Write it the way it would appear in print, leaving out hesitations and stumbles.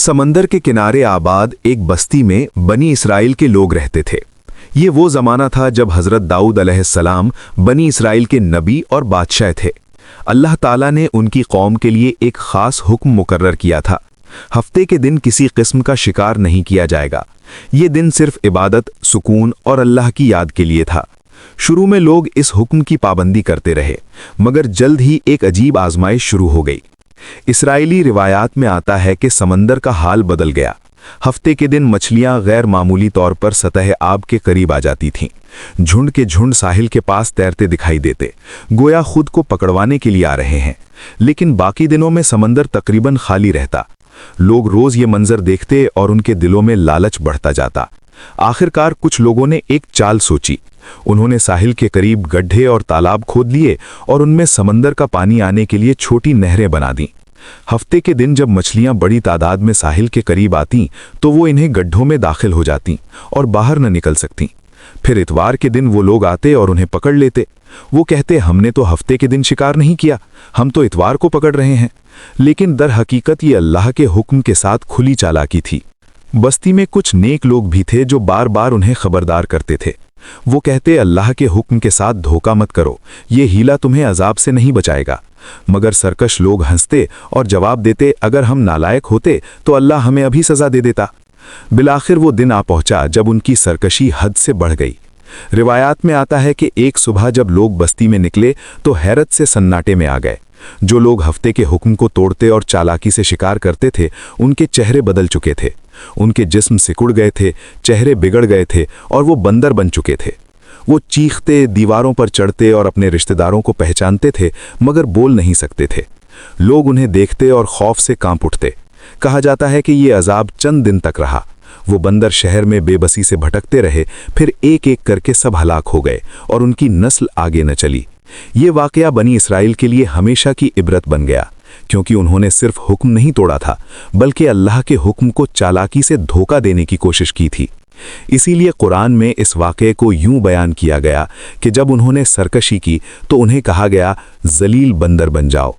समंदर के किनारे आबाद एक बस्ती में बनी इसराइल के लोग रहते थे। ये वो ज़माना था जब हज़रत दाऊद अलैहिस्सलाम बनी इसराइल के नबी और बादशाह थे। अल्लाह ताला ने उनकी कौम के लिए एक ख़ास हुक्म मुकर्रर किया था। हफ्ते के दिन किसी किस्म का शिकार नहीं किया जाएगा। ये दिन सिर्फ इबादत, सुकून और अल्लाह की याद के लिए था। शुरू में लोग इस हुक्म की पाबंदी करते रहे, मगर जल्द ही एक अजीब आजमाइश शुरू हो गई। इसराइली रिवायात में आता है कि समंदर का हाल बदल गया। हफ्ते के दिन मछलियां गैर मामूली तौर पर सतह आब के करीब आ जाती थीं। झुंड के झुंड साहिल के पास तैरते दिखाई देते, गोया खुद को पकड़वाने के लिए आ रहे हैं। लेकिन बाकी दिनों में समंदर तकरीबन खाली रहता। लोग रोज ये मंजर देखते और उनके दिलों में लालच बढ़ता जाता। आखिरकार कुछ लोगों ने एक चाल सोची। उन्होंने साहिल के करीब गड्ढे और तालाब खोद लिए और उनमें समंदर का पानी आने के लिए छोटी नहरें बना दी। हफ्ते के दिन जब मछलियां बड़ी तादाद में साहिल के करीब आतीं तो वो इन्हें गड्ढों में दाखिल हो जातीं और बाहर न निकल सकतीं। फिर इतवार के दिन वो लोग आते और उन्हें पकड़ लेते। वो कहते, हमने तो हफ्ते के दिन शिकार नहीं किया, हम तो इतवार को पकड़ रहे हैं। लेकिन दर हकीकत ये अल्लाह के हुक्म के साथ खुली चालाकी थी। बस्ती में कुछ नेक लोग भी थे जो बार बार उन्हें खबरदार करते थे। वो कहते, अल्लाह के हुक्म के साथ धोखा मत करो, ये हीला तुम्हें अजाब से नहीं बचाएगा। मगर सरकश लोग हंसते और जवाब देते, अगर हम नालायक होते तो अल्लाह हमें अभी सजा दे देता। बिलाखिर वो दिन आ पहुंचा जब उनकी सरकशी हद से बढ़ गई। रिवायात में आता है कि एक सुबह जब लोग बस्ती में निकले तो हैरत से सन्नाटे में आ गए। जो लोग हफ्ते के हुक्म को तोड़ते और चालाकी से शिकार करते थे, उनके चेहरे बदल चुके थे। उनके जिस्म सिकुड़ गए थे, चेहरे बिगड़ गए थे और वो बंदर बन चुके थे। वो चीखते, दीवारों पर चढ़ते और अपने रिश्तेदारों को पहचानते थे, मगर बोल नहीं सकते थे। लोग उन्हें देखते और खौफ से कांप उठते। कहा जाता है कि ये अजाब चंद दिन तक रहा। वो बंदर शहर में बेबसी से भटकते रहे, फिर एक एक करके सब हलाक हो गए और उनकी नस्ल आगे न चली। ये वाकया बनी इसराइल के लिए हमेशा की इबरत बन गया, क्योंकि उन्होंने सिर्फ हुक्म नहीं तोड़ा था, बल्कि अल्लाह के हुक्म को चालाकी से धोखा देने की कोशिश की थी। इसीलिए कुरान में इस वाक़े को यूं बयान किया गया कि जब उन्होंने सरकशी की तो उन्हें कहा गया, जलील बंदर बन जाओ।